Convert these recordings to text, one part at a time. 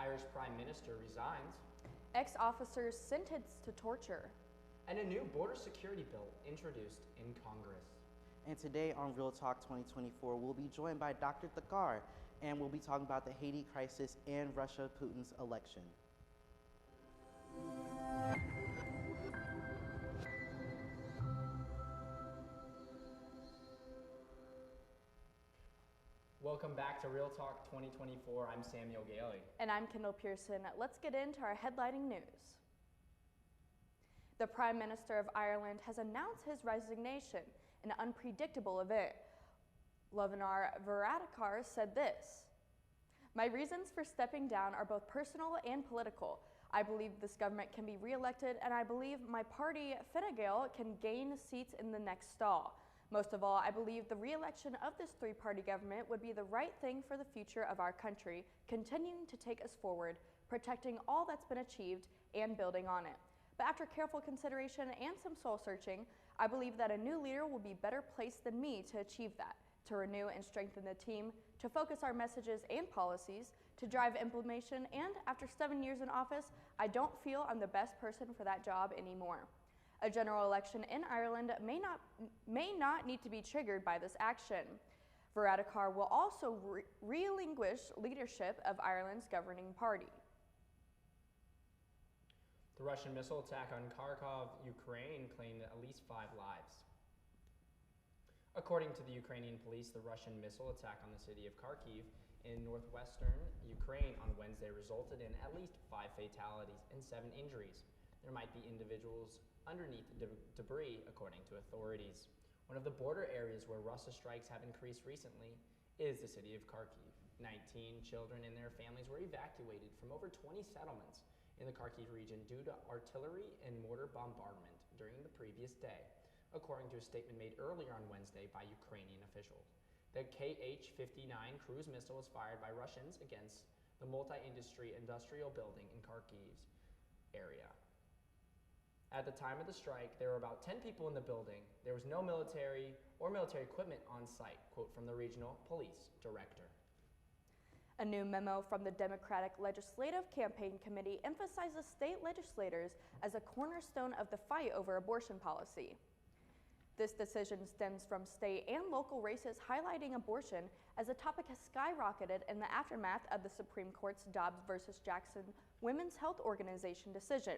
Irish Prime Minister resigns. Ex-officers sentenced to torture. And a new border security bill introduced in Congress. And today on Real Talk 2024, we'll be joined by Dr. Thakkar, and we'll be talking about the Haiti crisis and Russia-Putin's election. Welcome back to Real Talk 2024. I'm Samuel Gailey. And I'm Kendall Pearson. Let's get into our headlining news. The Prime Minister of Ireland has announced his resignation, an unpredictable event. Lovanar Varadkar said this: "My reasons for stepping down are both personal and political. I believe this government can be re-elected, and I believe my party, Fine Gael, can gain seats in the next stall. Most of all, I believe the re-election of this three-party government would be the right thing for the future of our country, continuing to take us forward, protecting all that's been achieved, and building on it. But after careful consideration and some soul-searching, I believe that a new leader will be better placed than me to achieve that, to renew and strengthen the team, to focus our messages and policies, to drive implementation, and after 7 years in office, I don't feel I'm the best person for that job anymore." A general election in Ireland may not need to be triggered by this action. Varadkar will also relinquish leadership of Ireland's governing party. The Russian missile attack on Kharkov, Ukraine, claimed at least 5 lives. According to the Ukrainian police, the Russian missile attack on the city of Kharkiv in northwestern Ukraine on Wednesday resulted in at least 5 fatalities and 7 injuries. There might be individuals underneath the debris, according to authorities. One of the border areas where Russia strikes have increased recently is the city of Kharkiv. 19 children and their families were evacuated from over 20 settlements in the Kharkiv region due to artillery and mortar bombardment during the previous day, according to a statement made earlier on Wednesday by Ukrainian officials. The Kh-59 cruise missile was fired by Russians against the multi-industry industrial building in Kharkiv's area. At the time of the strike, there were about 10 people in the building. There was no military or military equipment on site, quote from the regional police director. A new memo from the Democratic Legislative Campaign Committee emphasizes state legislators as a cornerstone of the fight over abortion policy. This decision stems from state and local races highlighting abortion as a topic has skyrocketed in the aftermath of the Supreme Court's Dobbs versus Jackson Women's Health Organization decision.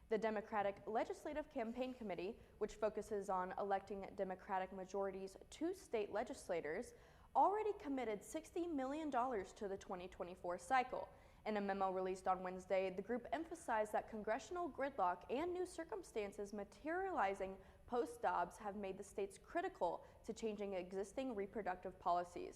The Democratic Legislative Campaign Committee, which focuses on electing Democratic majorities to state legislators, already committed $60 million to the 2024 cycle. In a memo released on Wednesday, the group emphasized that congressional gridlock and new circumstances materializing post-Dobbs have made the states critical to changing existing reproductive policies.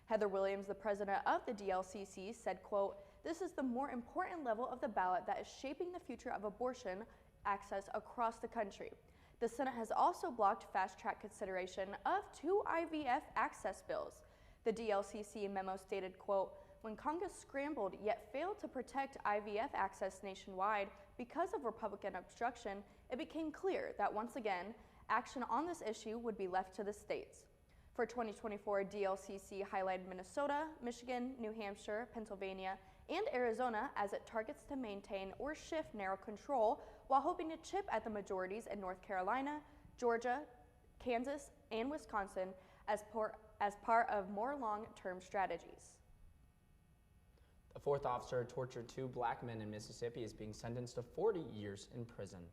Heather Williams, the president of the DLCC, said, quote, "This is the more important level of the ballot that is shaping the future of abortion access across the country. The Senate has also blocked fast-track consideration of 2 IVF access bills." The DLCC memo stated, quote, "When Congress scrambled yet failed to protect IVF access nationwide because of Republican obstruction, it became clear that once again, action on this issue would be left to the states." For 2024, DLCC highlighted Minnesota, Michigan, New Hampshire, Pennsylvania, and Arizona as it targets to maintain or shift narrow control while hoping to chip at the majorities in North Carolina, Georgia, Kansas, and Wisconsin as part of more long-term strategies. The 4th officer who tortured 2 black men in Mississippi is being sentenced to 40 years in prison.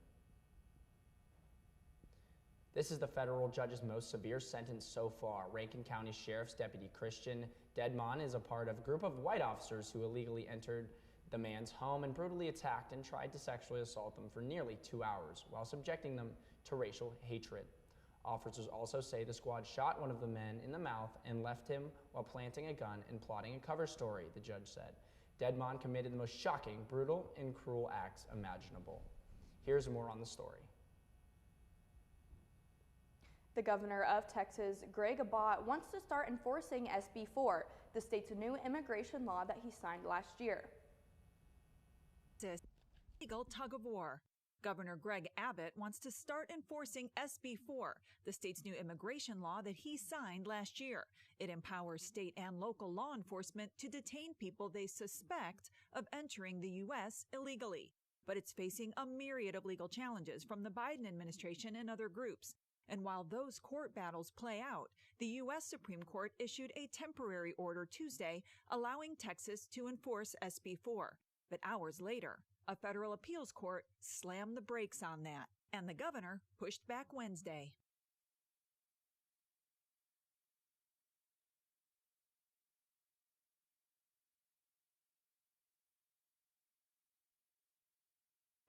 This is the federal judge's most severe sentence so far. Rankin County Sheriff's Deputy Christian Dedmon is a part of a group of white officers who illegally entered the man's home and brutally attacked and tried to sexually assault them for nearly 2 hours while subjecting them to racial hatred. Officers also say the squad shot one of the men in the mouth and left him while planting a gun and plotting a cover story, the judge said. Dedmon committed the most shocking, brutal, and cruel acts imaginable. Here's more on the story. The governor of Texas, Greg Abbott, wants to start enforcing SB 4, the state's new immigration law that he signed last year. Legal tug of war. Governor Greg Abbott wants to start enforcing SB 4, the state's new immigration law that he signed last year. It empowers state and local law enforcement to detain people they suspect of entering the U.S. illegally. But it's facing a myriad of legal challenges from the Biden administration and other groups. And while those court battles play out, the U.S. Supreme Court issued a temporary order Tuesday allowing Texas to enforce SB 4. But hours later, a federal appeals court slammed the brakes on that, and the governor pushed back Wednesday.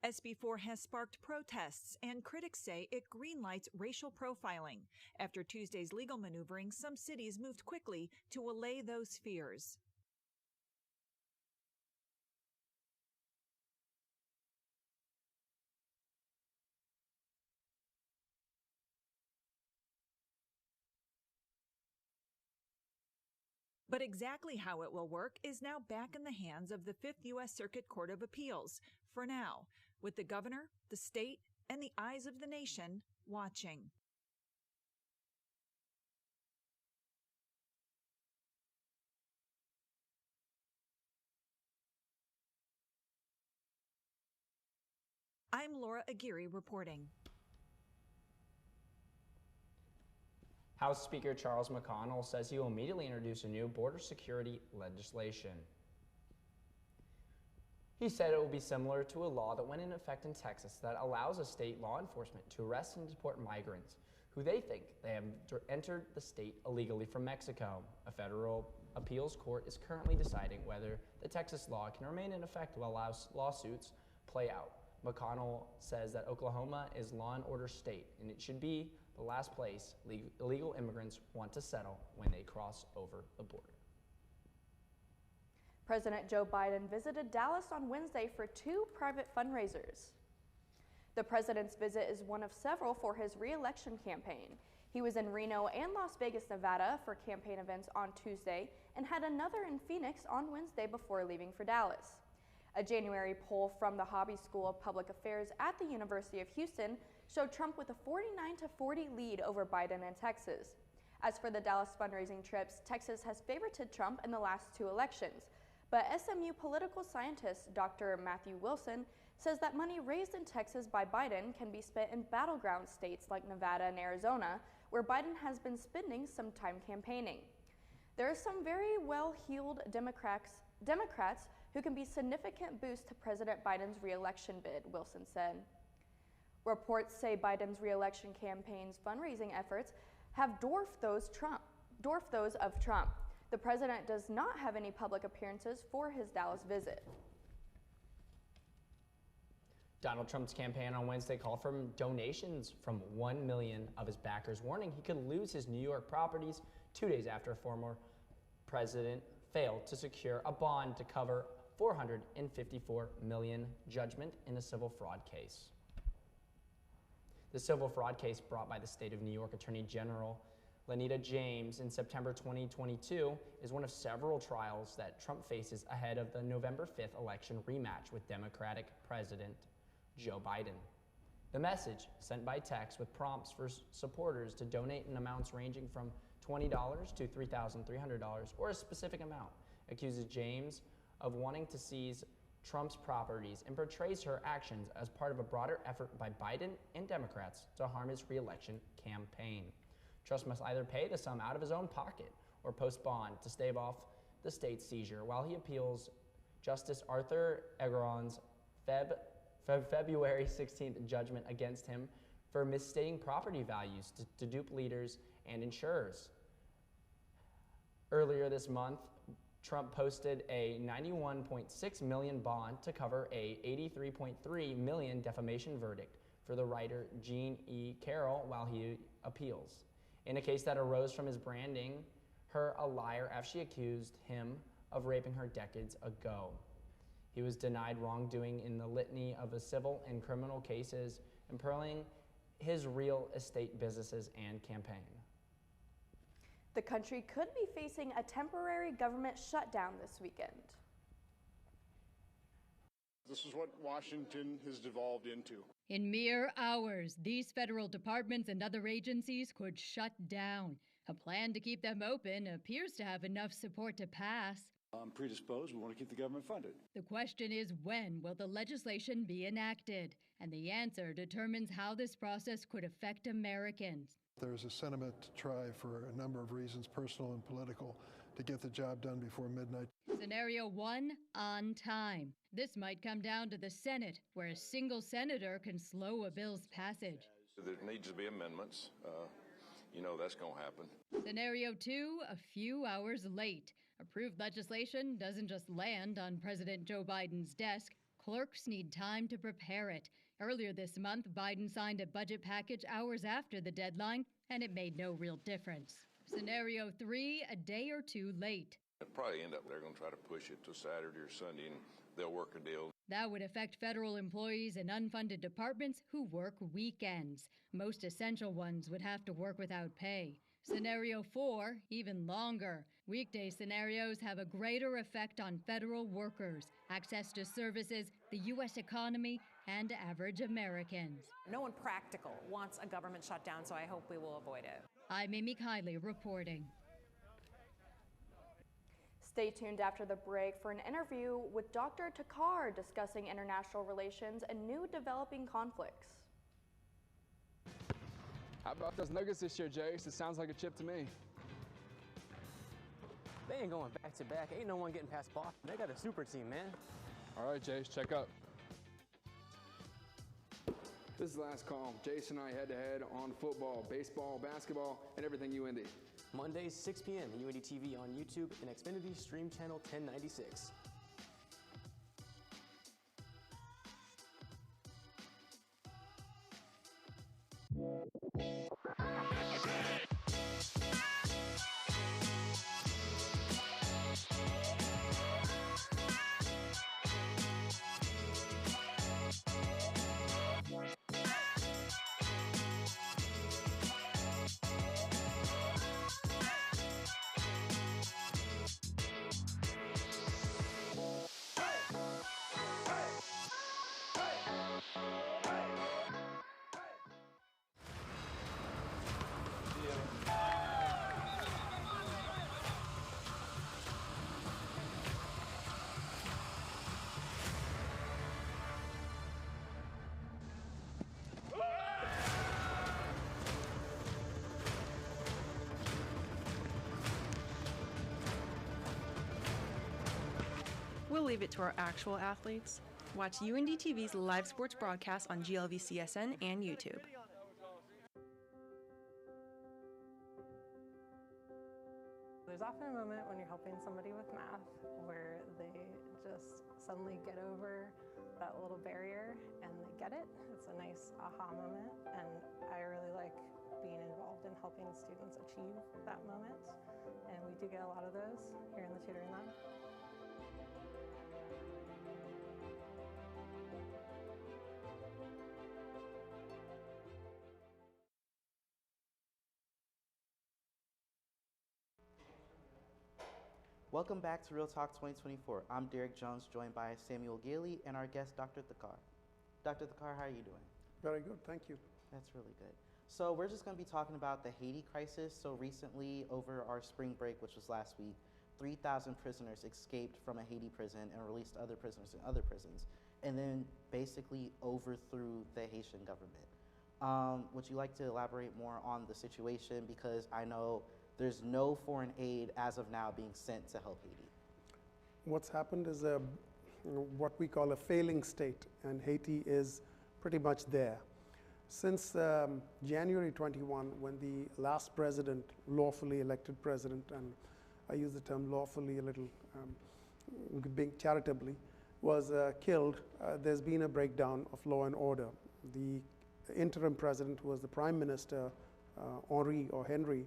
SB 4 has sparked protests, and critics say it greenlights racial profiling. After Tuesday's legal maneuvering, some cities moved quickly to allay those fears. But exactly how it will work is now back in the hands of the Fifth U.S. Circuit Court of Appeals, for now, with the governor, the state, and the eyes of the nation watching. I'm Laura Aguirre reporting. House Speaker Charles McConnell says he will immediately introduce a new border security legislation. He said it will be similar to a law that went into effect in Texas that allows a state law enforcement to arrest and deport migrants who they think they have entered the state illegally from Mexico. A federal appeals court is currently deciding whether the Texas law can remain in effect while lawsuits play out. McConnell says that Oklahoma is law and order state, and it should be the last place illegal immigrants want to settle when they cross over the border. President Joe Biden visited Dallas on Wednesday for 2 private fundraisers. The president's visit is one of several for his re-election campaign. He was in Reno and Las Vegas, Nevada for campaign events on Tuesday and had another in Phoenix on Wednesday before leaving for Dallas. A January poll from the Hobby School of Public Affairs at the University of Houston showed Trump with a 49-40 lead over Biden in Texas. As for the Dallas fundraising trips, Texas has favorited Trump in the last 2 elections. But SMU political scientist Dr. Matthew Wilson says that money raised in Texas by Biden can be spent in battleground states like Nevada and Arizona, where Biden has been spending some time campaigning. There are some very well-heeled Democrats who can be significant boost to President Biden's re-election bid, Wilson said. Reports say Biden's re-election campaign's fundraising efforts have dwarfed those of Trump. The president does not have any public appearances for his Dallas visit. Donald Trump's campaign on Wednesday called for donations from 1 million of his backers, warning he could lose his New York properties 2 days after a former president failed to secure a bond to cover $454 million judgment in a civil fraud case. The civil fraud case brought by the state of New York Attorney General Lenita James in September 2022 is one of several trials that Trump faces ahead of the November 5th election rematch with Democratic President Joe Biden. The message, sent by text with prompts for supporters to donate in amounts ranging from $20 to $3,300 or a specific amount, accuses James of wanting to seize Trump's properties and portrays her actions as part of a broader effort by Biden and Democrats to harm his re-election campaign. Trump must either pay the sum out of his own pocket or post bond to stave off the state's seizure while he appeals Justice Arthur Engoron's February 16th judgment against him for misstating property values to dupe leaders and insurers. Earlier this month, Trump posted a $91.6 million bond to cover a $83.3 million defamation verdict for the writer Jean E. Carroll while he appeals. In a case that arose from his branding her a liar after she accused him of raping her decades ago. He was denied wrongdoing in the litany of civil and criminal cases, imperiling his real estate businesses and campaign. The country could be facing a temporary government shutdown this weekend. This is what Washington has devolved into. In mere hours, these federal departments and other agencies could shut down. A plan to keep them open appears to have enough support to pass. I'm predisposed. We want to keep the government funded. The question is, when will the legislation be enacted? And the answer determines how this process could affect Americans. There's a sentiment to try, for a number of reasons, personal and political, to get the job done before midnight. Scenario 1, on time. This might come down to the Senate, where a single senator can slow a bill's passage. There needs to be amendments. You know that's going to happen. Scenario 2, a few hours late. Approved legislation doesn't just land on President Joe Biden's desk. Clerks need time to prepare it. Earlier this month, Biden signed a budget package hours after the deadline, and it made no real difference. Scenario 3, a day or two late. It'll probably end up they're going to try to push it to Saturday or Sunday, and they'll work a deal. That would affect federal employees in unfunded departments who work weekends. Most essential ones would have to work without pay. Scenario 4, even longer. Weekday scenarios have a greater effect on federal workers, access to services, the U.S. economy, and average Americans. No one practical wants a government shutdown, so I hope we will avoid it. I'm Amy Kiley reporting. Stay tuned after the break for an interview with Dr. Takar discussing international relations and new developing conflicts. How about those Nuggets this year, Jace? It sounds like a chip to me. They ain't going back to back. Ain't no one getting past Boston. They got a super team, man. All right, Jace, check up. This is the last call. Jace and I head-to-head on football, baseball, basketball, and everything UND. Mondays, 6 p.m. UND TV on YouTube and Xfinity Stream Channel 1096. We'll leave it to our actual athletes. Watch UND TV's live sports broadcast on GLVCSN and YouTube. There's often a moment when you're helping somebody with math where they just suddenly get over that little barrier and they get it. It's a nice aha moment, and I really like being involved in helping students achieve that moment. And we do get a lot of those here in the tutoring lab. Welcome back to Real Talk 2024. I'm Derek Jones, joined by Samuel Gailey and our guest, Dr. Takar. Dr. Takar, how are you doing? Very good, thank you. That's really good. So we're just going to be talking about the Haiti crisis. So recently, over our spring break, which was last week, 3,000 prisoners escaped from a Haiti prison and released other prisoners in other prisons, and then basically overthrew the Haitian government. Would you like to elaborate more on the situation? Because I know there's no foreign aid as of now being sent to help Haiti. What's happened is what we call a failing state, and Haiti is pretty much there. Since January 21, when the last president, lawfully elected president, and I use the term lawfully a little being charitably, was killed, there's been a breakdown of law and order. The interim president, who was the prime minister, Henry,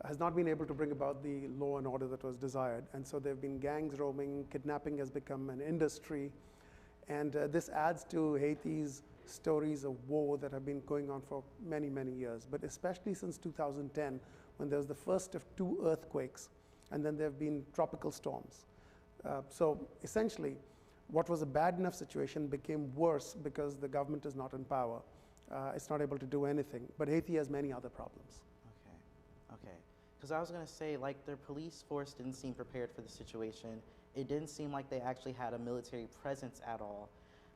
has not been able to bring about the law and order that was desired. And so there have been gangs roaming, kidnapping has become an industry, and this adds to Haiti's stories of war that have been going on for many, many years, but especially since 2010, when there was the first of 2 earthquakes, and then there have been tropical storms. So essentially, what was a bad enough situation became worse because the government is not in power. It's not able to do anything. But Haiti has many other problems. Okay. Because I was going to say, like, their police force didn't seem prepared for the situation. It didn't seem like they actually had a military presence at all.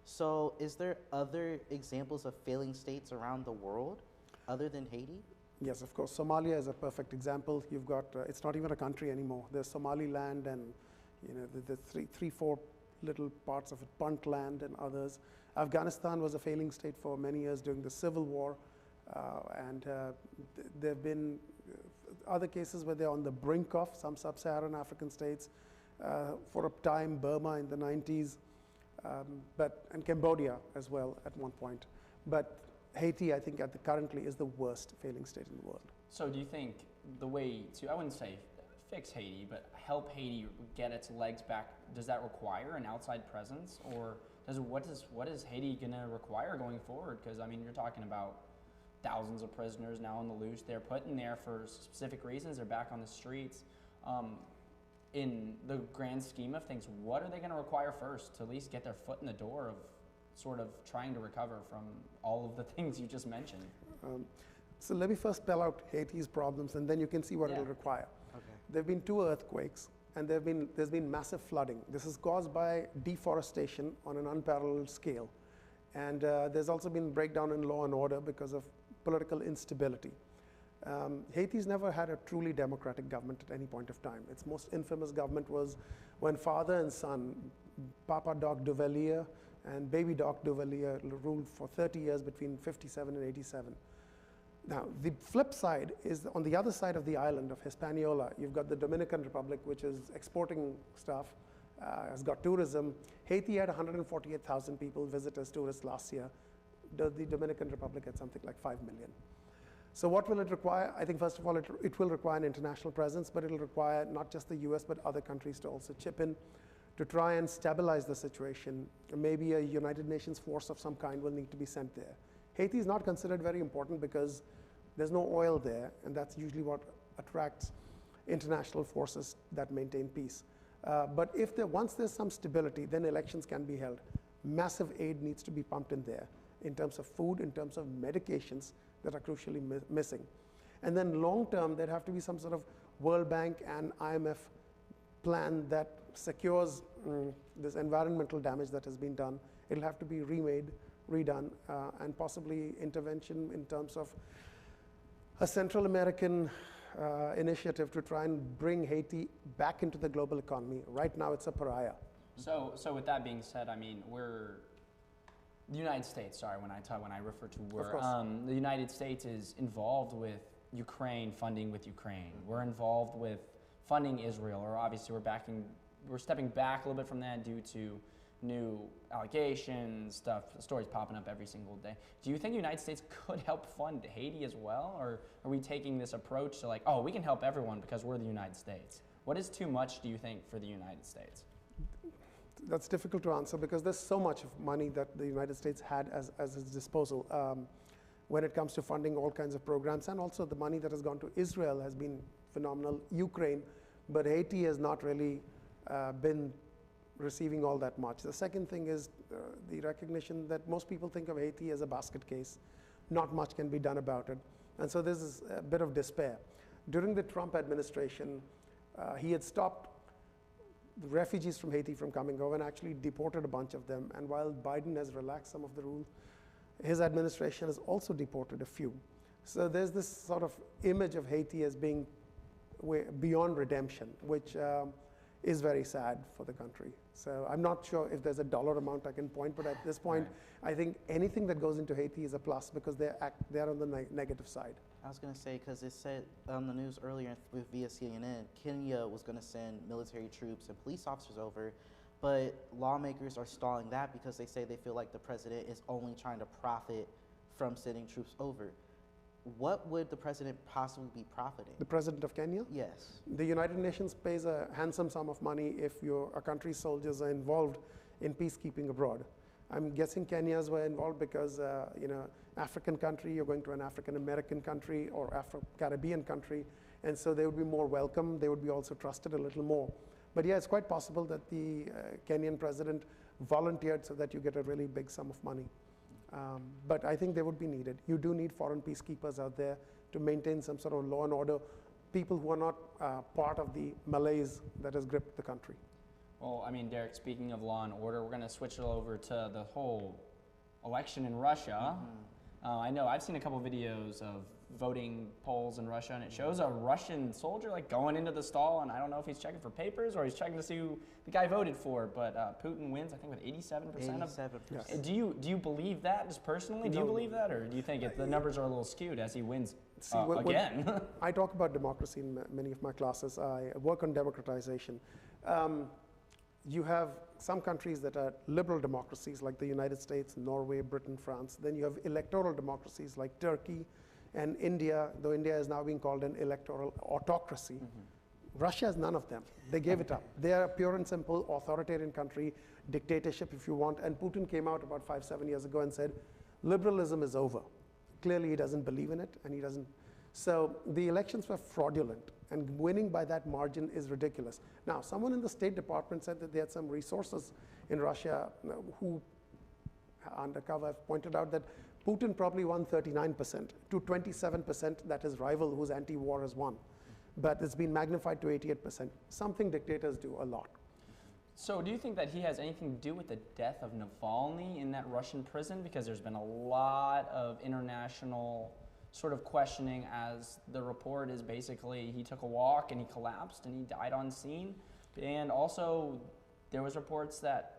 So is there other examples of failing states around the world other than Haiti? Yes, of course. Somalia is a perfect example. You've got, it's not even a country anymore. There's Somaliland and, you know, the three, four little parts of it, Puntland and others. Afghanistan was a failing state for many years during the civil war. There have been other cases where they're on the brink of some sub-Saharan African states. For a time, Burma in the 90s, and Cambodia as well at one point. But Haiti, I think, currently is the worst failing state in the world. So do you think the way to, I wouldn't say fix Haiti, but help Haiti get its legs back, does that require an outside presence? Or what is Haiti going to require going forward? Because, I mean, you're talking about thousands of prisoners now on the loose. They're put in there for specific reasons. They're back on the streets. In the grand scheme of things, what are they going to require first to at least get their foot in the door of sort of trying to recover from all of the things you just mentioned? So let me first spell out Haiti's problems, and then you can see what it'll require. Okay. There have been 2 earthquakes, and there's been massive flooding. This is caused by deforestation on an unparalleled scale. And there's also been breakdown in law and order because of political instability. Haiti's never had a truly democratic government at any point of time. Its most infamous government was when father and son, Papa Doc Duvalier and Baby Doc Duvalier, ruled for 30 years between 57 and 87. Now, the flip side is on the other side of the island of Hispaniola, you've got the Dominican Republic, which is exporting stuff, has got tourism. Haiti had 148,000 people visit as tourists last year. The Dominican Republic had something like 5 million. So what will it require? I think first of all, it will require an international presence, but it'll require not just the US, but other countries to also chip in to try and stabilize the situation. Maybe a United Nations force of some kind will need to be sent there. Haiti is not considered very important because there's no oil there, and that's usually what attracts international forces that maintain peace. But once there's some stability, then elections can be held. Massive aid needs to be pumped in there in terms of food, in terms of medications that are crucially missing. And then long term, there'd have to be some sort of World Bank and IMF plan that secures this environmental damage that has been done. It'll have to be remade, redone, and possibly intervention in terms of a Central American initiative to try and bring Haiti back into the global economy. Right now, it's a pariah. So with that being said, I mean, the United States, sorry, when I refer to the United States is involved with Ukraine, funding with Ukraine. We're involved with funding Israel, or obviously we're stepping back a little bit from that due to new allegations, stories popping up every single day. Do you think the United States could help fund Haiti as well? Or are we taking this approach to like, oh, we can help everyone because we're the United States? What is too much, do you think, for the United States? That's difficult to answer because there's so much of money that the United States had as its disposal when it comes to funding all kinds of programs, and also the money that has gone to Israel has been phenomenal, Ukraine, but Haiti has not really been receiving all that much. The second thing is the recognition that most people think of Haiti as a basket case. Not much can be done about it. And so there's a bit of despair. During the Trump administration, he had stopped the refugees from Haiti from coming over and actually deported a bunch of them. And while Biden has relaxed some of the rules, his administration has also deported a few. So there's this sort of image of Haiti as being beyond redemption, which is very sad for the country. So I'm not sure if there's a dollar amount I can point, but at this point, I think anything that goes into Haiti is a plus because they're on the negative side. I was going to say, because it said on the news earlier via CNN, Kenya was going to send military troops and police officers over, but lawmakers are stalling that because they say they feel like the president is only trying to profit from sending troops over. What would the president possibly be profiting? The president of Kenya? Yes. The United Nations pays a handsome sum of money if a country's soldiers are involved in peacekeeping abroad. I'm guessing Kenyans were involved because, African country, you're going to an African American country or Afro-Caribbean country, and so they would be more welcome. They would be also trusted a little more. But yeah, it's quite possible that the Kenyan president volunteered so that you get a really big sum of money. But I think they would be needed. You do need foreign peacekeepers out there to maintain some sort of law and order, people who are not part of the malaise that has gripped the country. Well, I mean, Derek, speaking of law and order, we're going to switch it over to the whole election in Russia. I know I've seen a couple videos of voting polls in Russia, and it shows a Russian soldier like going into the stall, and I don't know if he's checking for papers or he's checking to see who the guy voted for, but Putin wins, I think, with 87% of... 87%. Yes. Do you believe that just personally? Do you believe that, or do you think the numbers are a little skewed as he wins again? I talk about democracy in many of my classes. I work on democratization. You have some countries that are liberal democracies like the United States, Norway, Britain, France. Then you have electoral democracies like Turkey and India, though India is now being called an electoral autocracy. Russia has none of them. They gave it up. They are a pure and simple authoritarian country, dictatorship if you want. And Putin came out about 5-7 years ago and said, liberalism is over. Clearly he doesn't believe in it, and he doesn't. So the elections were fraudulent, and winning by that margin is ridiculous. Now, someone in the State Department said that they had some resources in Russia who undercover have pointed out that Putin probably won 39% to 27% that his rival who's anti-war has won. But it's been magnified to 88%. Something dictators do a lot. So do you think that he has anything to do with the death of Navalny in that Russian prison? Because there's been a lot of international sort of questioning, as the report is basically he took a walk and he collapsed and he died on scene. And also there was reports that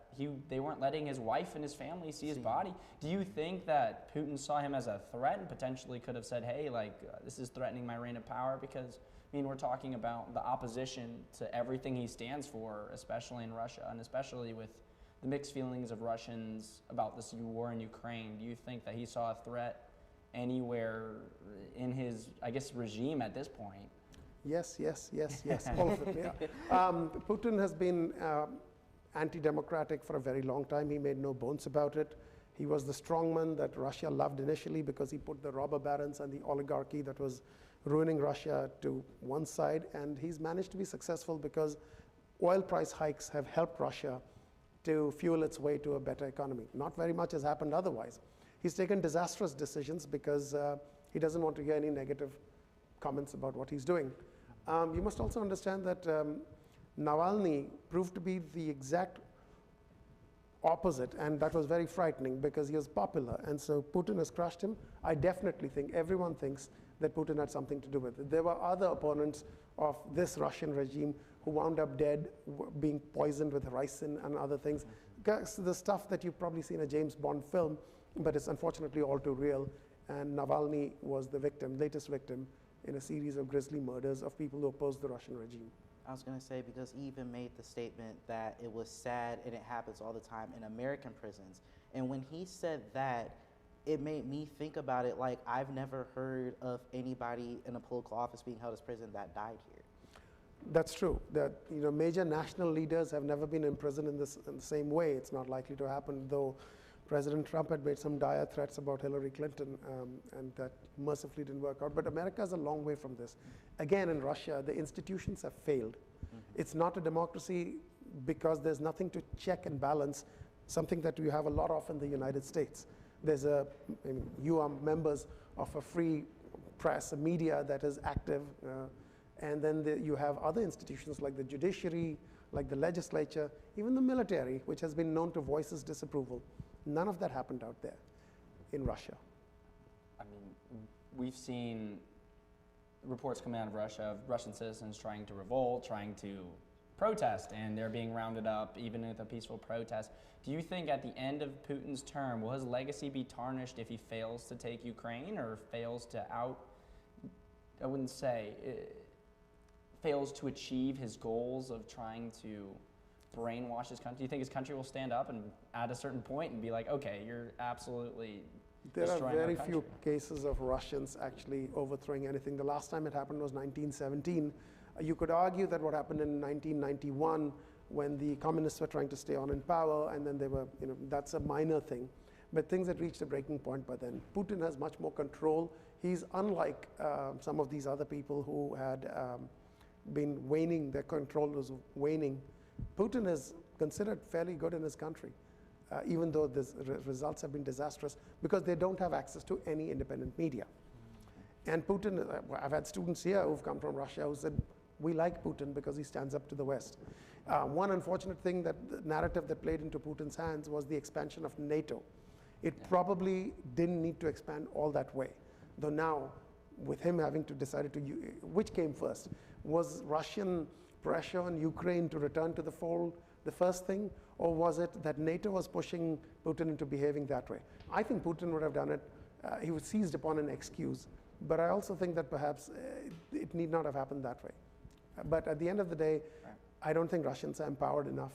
they weren't letting his wife and his family see his body. Do you think that Putin saw him as a threat and potentially could have said, hey, like, this is threatening my reign of power? Because, I mean, we're talking about the opposition to everything he stands for, especially in Russia, and especially with the mixed feelings of Russians about this war in Ukraine. Do you think that he saw a threat anywhere in his, I guess, regime at this point? Yes, all of it, yeah. Putin has been anti-democratic for a very long time. He made no bones about it. He was the strongman that Russia loved initially because he put the robber barons and the oligarchy that was ruining Russia to one side, and he's managed to be successful because oil price hikes have helped Russia to fuel its way to a better economy. Not very much has happened otherwise. He's taken disastrous decisions because he doesn't want to hear any negative comments about what he's doing. You must also understand that Navalny proved to be the exact opposite, and that was very frightening because he was popular, and so Putin has crushed him. I definitely think, everyone thinks that Putin had something to do with it. There were other opponents of this Russian regime who wound up dead, being poisoned with ricin and other things. The stuff that you've probably seen in a James Bond film, but it's unfortunately all too real, and Navalny was the victim, latest victim, in a series of grisly murders of people who opposed the Russian regime. I was going to say, because he even made the statement that it was sad and it happens all the time in American prisons. And when he said that, it made me think about it like I've never heard of anybody in a political office being held as prison that died here. That's true. That major national leaders have never been imprisoned in the same way. It's not likely to happen, though President Trump had made some dire threats about Hillary Clinton, and that mercifully didn't work out. But America is a long way from this. Again, in Russia, the institutions have failed. It's not a democracy because there's nothing to check and balance, something that we have a lot of in the United States. You are members of a free press, a media that is active, and then you have other institutions like the judiciary, like the legislature, even the military, which has been known to voice its disapproval. None of that happened out there in Russia. I mean, we've seen reports coming out of Russia of Russian citizens trying to revolt, trying to protest, and they're being rounded up even with a peaceful protest. Do you think at the end of Putin's term, will his legacy be tarnished if he fails to take Ukraine or fails to fails to achieve his goals of trying to brainwash his country? Do you think his country will stand up and at a certain point and be like, okay, you're absolutely There are destroying very our few country? cases of Russians actually overthrowing anything. The last time it happened was 1917. You could argue that what happened in 1991 when the communists were trying to stay on in power, and then they were, that's a minor thing. But things had reached a breaking point by then. Putin has much more control. He's unlike some of these other people who had been waning, their control is waning. Putin is considered fairly good in his country, even though the results have been disastrous because they don't have access to any independent media. And Putin, I've had students here who've come from Russia who said, we like Putin because he stands up to the West. One unfortunate thing, that the narrative that played into Putin's hands was the expansion of NATO. It probably didn't need to expand all that way, though now, with him having to decide to, which came first? Was Russian pressure on Ukraine to return to the fold the first thing, or was it that NATO was pushing Putin into behaving that way? I think Putin would have done it. He was seized upon an excuse, but I also think that perhaps it need not have happened that way. But at the end of the day, I don't think Russians are empowered enough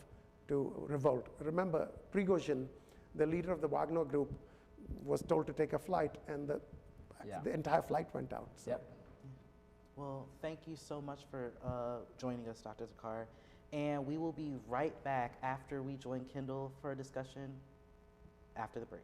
to revolt. Remember, Prigozhin, the leader of the Wagner group, was told to take a flight, and the entire flight went out. So. Yep. Well, thank you so much for joining us, Dr. Zakar. And we will be right back after we join Kendall for a discussion after the break.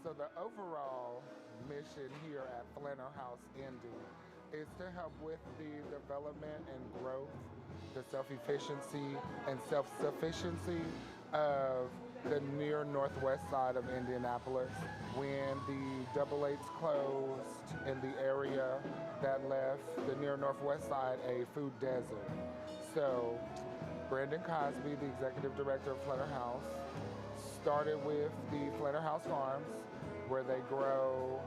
So the overall mission here at Flanner House Indy is to help with the development and growth, the self-efficiency and self-sufficiency of the near northwest side of Indianapolis. When the Double Eights closed in the area, that left the near northwest side a food desert. So Brandon Cosby, the executive director of Flanner House, started with the Flanner House Farms, where they grow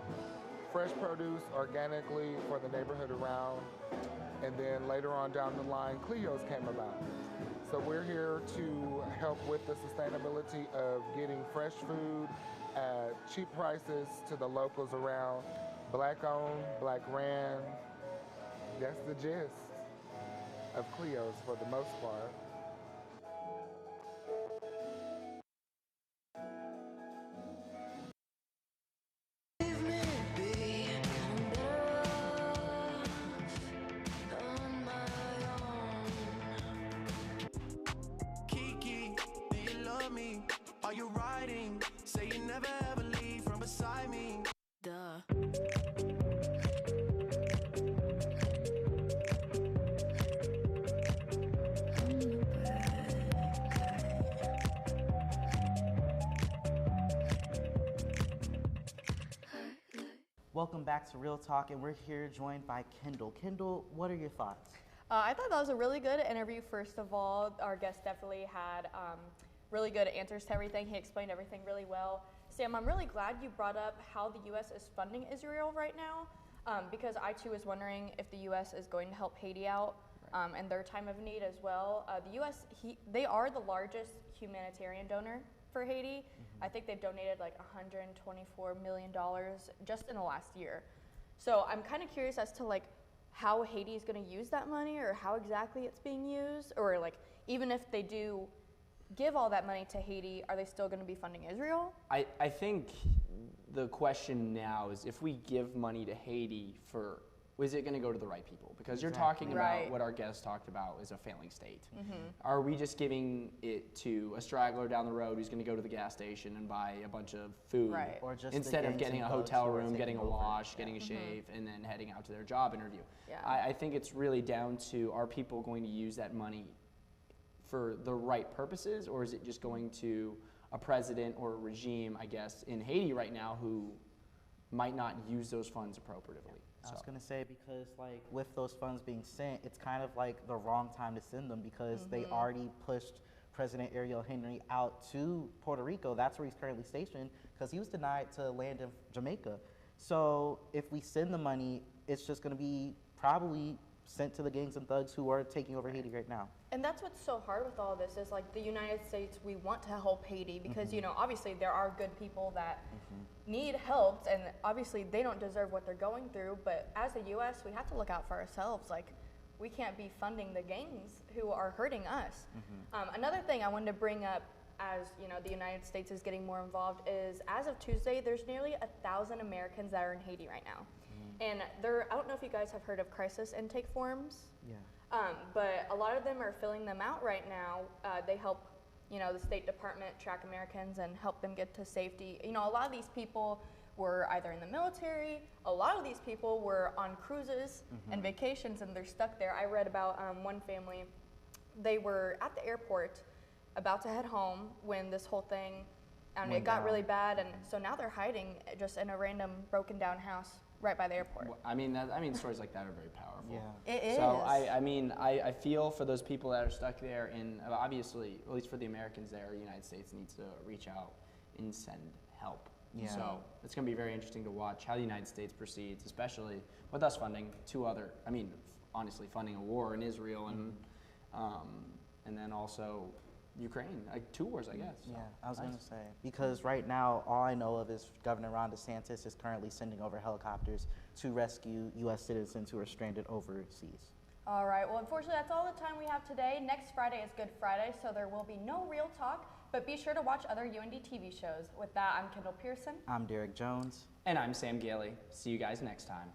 fresh produce organically for the neighborhood around. And then later on down the line, Cleo's came about. So we're here to help with the sustainability of getting fresh food at cheap prices to the locals around. Black owned, Black ran. That's the gist of Cleo's for the most part. Are you riding? Say you never ever leave from beside me. Duh. Welcome back to Real Talk, and we're here joined by Kendall. Kendall, what are your thoughts? I thought that was a really good interview, first of all. Our guest definitely had really good answers to everything. He explained everything really well. Sam, I'm really glad you brought up how the U.S. is funding Israel right now, because I too was wondering if the U.S. is going to help Haiti out in their time of need as well. The U.S., they are the largest humanitarian donor for Haiti. I think they've donated like $124 million just in the last year. So I'm kind of curious as to like how Haiti is going to use that money, or how exactly it's being used, or like even if they do give all that money to Haiti, are they still going to be funding Israel? I think the question now is, if we give money to Haiti, is it going to go to the right people? Because you're talking about what our guest talked about is a failing state. Are we just giving it to a straggler down the road who's going to go to the gas station and buy a bunch of food, or just instead of getting a hotel room, getting a wash, getting a shave, and then heading out to their job interview? I think it's really down to, are people going to use that money for the right purposes, or is it just going to a president or a regime, I guess, in Haiti right now who might not use those funds appropriately? I was going to say, because like with those funds being sent, it's kind of like the wrong time to send them, because they already pushed President Ariel Henry out to Puerto Rico. That's where he's currently stationed, because he was denied to land in Jamaica. So if we send the money, it's just going to be probably sent to the gangs and thugs who are taking over Haiti right now. And that's what's so hard with all this is like the United States, we want to help Haiti because, you know, obviously there are good people that need help, and obviously they don't deserve what they're going through. But as the U.S., we have to look out for ourselves. Like, we can't be funding the gangs who are hurting us. Another thing I wanted to bring up, as you know, the United States is getting more involved, is as of Tuesday, there's nearly 1,000 Americans that are in Haiti right now. And I don't know if you guys have heard of crisis intake forms. Yeah. But a lot of them are filling them out right now. They help, you know, the State Department track Americans and help them get to safety. You know, a lot of these people were either in the military, a lot of these people were on cruises and vacations, and they're stuck there. I read about one family, they were at the airport about to head home when this whole thing, and it got really bad, and so now they're hiding just in a random broken down house right by the airport. I mean, stories like that are very powerful. Yeah. It is. So I feel for those people that are stuck there, and obviously, at least for the Americans there, the United States needs to reach out and send help. Yeah. So it's going to be very interesting to watch how the United States proceeds, especially with us funding honestly funding a war in Israel and then also Ukraine, like 2 wars, I guess. Yeah, So, I was nice. going to say, because right now, all I know of is Governor Ron DeSantis is currently sending over helicopters to rescue U.S. citizens who are stranded overseas. All right, well, unfortunately, that's all the time we have today. Next Friday is Good Friday, so there will be no Real Talk, but be sure to watch other UND TV shows. With that, I'm Kendall Pearson. I'm Derek Jones. And I'm Sam Gailey. See you guys next time.